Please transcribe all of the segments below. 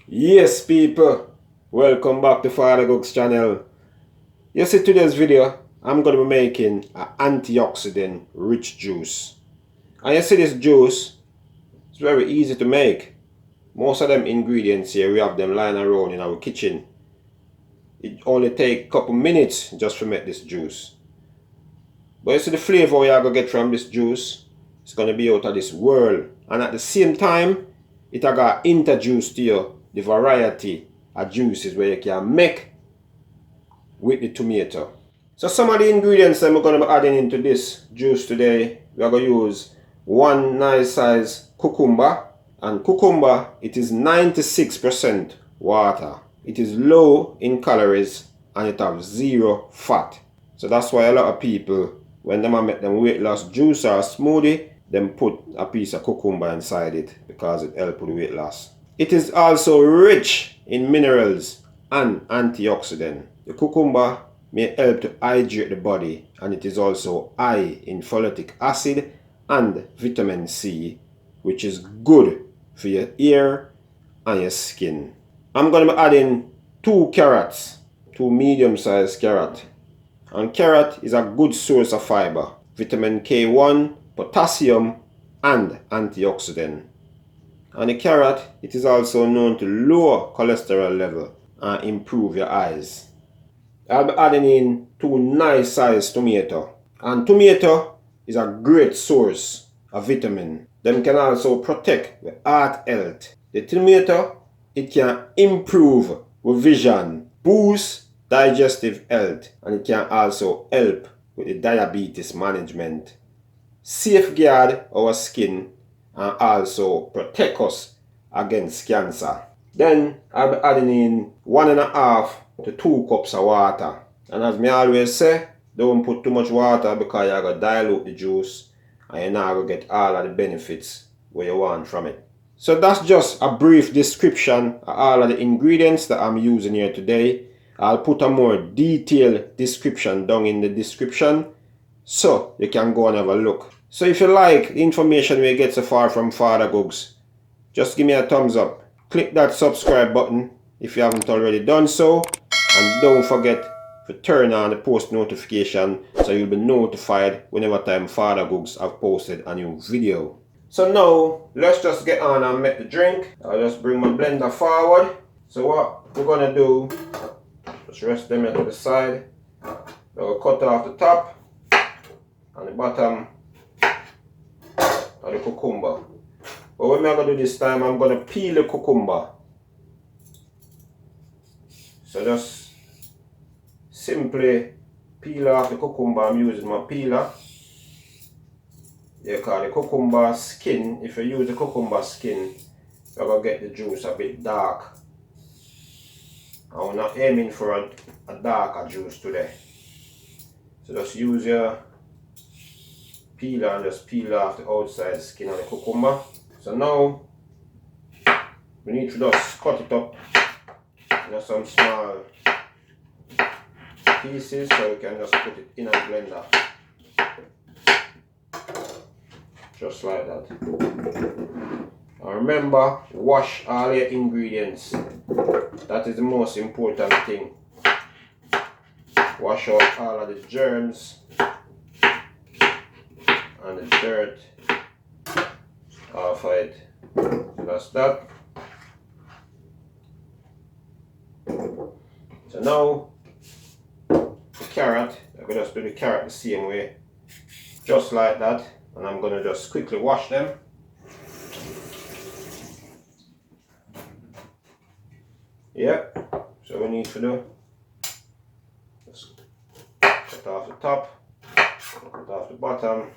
Yes, people, welcome back to FadaGugs Channel. You see, today's video, I'm going to be making an antioxidant rich juice. And you see this juice, it's very easy to make. Most of them ingredients here, we have them lying around in our kitchen. It only takes a couple minutes just to make this juice. But you see the flavor you're going to get from this juice, it's going to be out of this world. And at the same time, it got introduce to you the variety of juices where you can make with the tomato. So some of the ingredients that we're going to be adding into this juice today, we are going to use one nice size cucumber. And cucumber, it is 96% water. It is low in calories and it has zero fat. So that's why a lot of people, when they make them weight loss juice or smoothie, them put a piece of cucumber inside it because it helps with weight loss. It is also rich in minerals and antioxidants. The cucumber may help to hydrate the body, and it is also high in folic acid and vitamin C, which is good for your hair and your skin. I'm going to be adding 2 carrots, 2 medium-sized carrots. And carrot is a good source of fiber, vitamin K1, potassium, and antioxidant. And the carrot, it is also known to lower cholesterol level and improve your eyes. I'll be adding in 2 nice sized tomatoes. And tomato is a great source of vitamin. Them can also protect the heart health. The tomato, it can improve with vision, boost digestive health, and it can also help with the diabetes management, safeguard our skin, and also protect us against cancer. Then I'll be adding in 1.5 to 2 cups of water. And as me always say, don't put too much water because you're going to dilute the juice and you're not going to get all of the benefits where you want from it. So that's just a brief description of all of the ingredients that I'm using here today. I'll put a more detailed description down in the description so you can go and have a look. So if you like the information we get so far from FadaGugs, just give me a thumbs up. Click that subscribe button if you haven't already done so, and don't forget to turn on the post notification so you'll be notified whenever time FadaGugs have posted a new video. So now let's just get on and make the drink. I'll just bring my blender forward. So what we're gonna do, just rest them to the side. I'll cut off the top and the bottom of the cucumber. But what I'm going to do this time, I'm going to peel the cucumber. So just simply peel off the cucumber. I'm using my peeler. You call the cucumber skin. If you use the cucumber skin, you're going to get the juice a bit dark. And we're not aiming for a darker juice today. So just use your peeler and just peel off the outside skin of the cucumber. So now we need to just cut it up in some small pieces so we can just put it in a blender. Just like that. And remember, wash all your ingredients. That is the most important thing. Wash out all of the germs and the dirt off of it. So that's that. So now the carrot, I'm going to just do the carrot the same way, just like that, and I'm going to just quickly wash them. Yep, so we need to do, just cut off the top, cut off the bottom.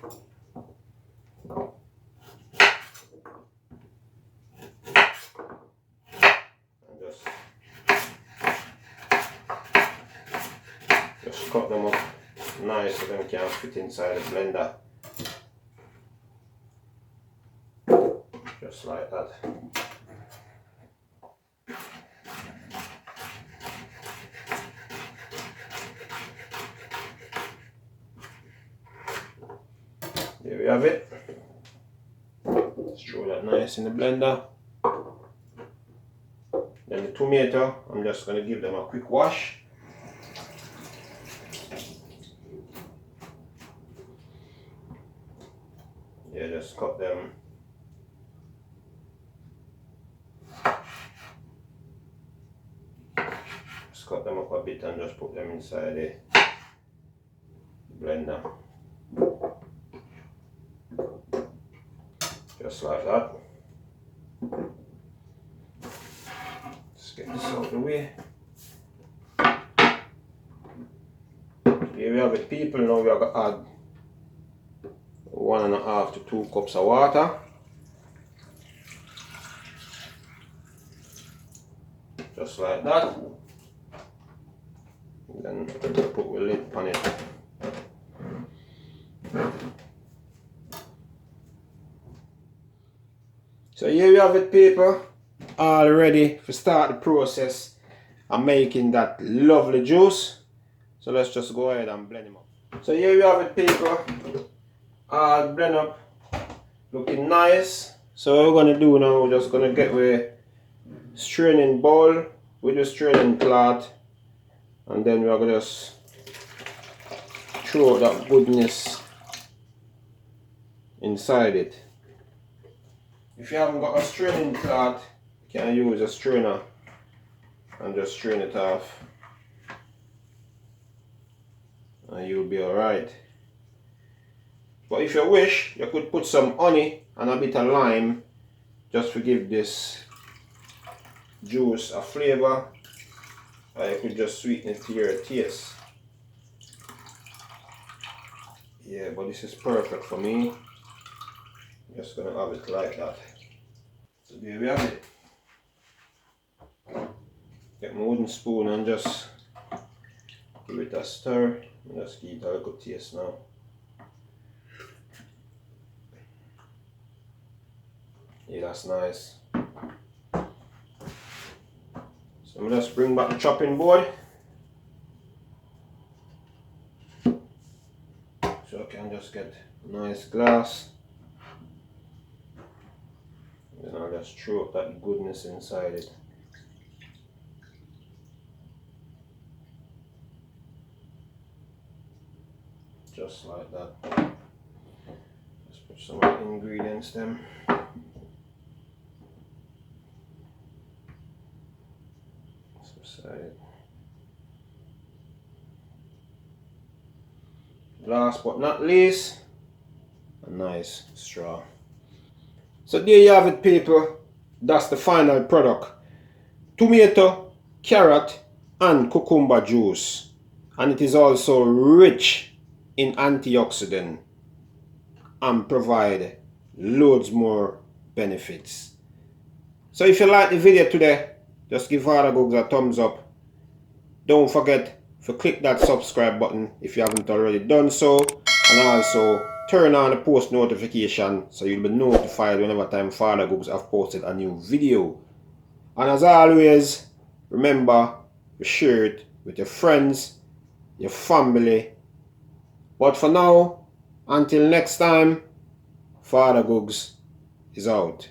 Just cut them up nice so they can fit inside the blender. Just like that. There we have it. Let's throw that nice in the blender. Then the tomato, I'm just going to give them a quick wash. Yeah, just cut them. Just cut them up a bit and just put them inside the blender. Just like that. Let's get this out of the way. Here we have it, people. Now we are going to add 1.5 to 2 cups of water. Just like that. And then put the lid on it. So here we have it, people. All ready to start the process of making that lovely juice. So let's just go ahead and blend them up. So here we have it, people. All blend up, looking nice. So what we're gonna do now, we're just gonna get a straining bowl with the straining cloth, and then we're gonna just throw that goodness inside it. If you haven't got a straining cloth, you can use a strainer and just strain it off, and you'll be alright. But if you wish, you could put some honey and a bit of lime just to give this juice a flavor, or you could just sweeten it to your taste. Yeah, but this is perfect for me. I'm just gonna have it like that. So there we have it. Get my wooden spoon and just give it a stir. Just give it a good taste now. Yeah, that's nice. So I'm just bring back the chopping board, so I can just get a nice glass. Then I'll just throw up that goodness inside it. Just like that. Just put some of the ingredients then. Subside. Last but not least, a nice straw. So there you have it, people. That's the final product. Tomato, carrot and cucumber juice. And it is also rich in antioxidant and provide loads more benefits. So if you like the video today, just give FadaGugs a thumbs up. Don't forget to click that subscribe button if you haven't already done so, and also turn on the post notification so you'll be notified whenever time FadaGugs have posted a new video. And as always, remember to share it with your friends, your family. But for now, until next time, FadaGugs is out.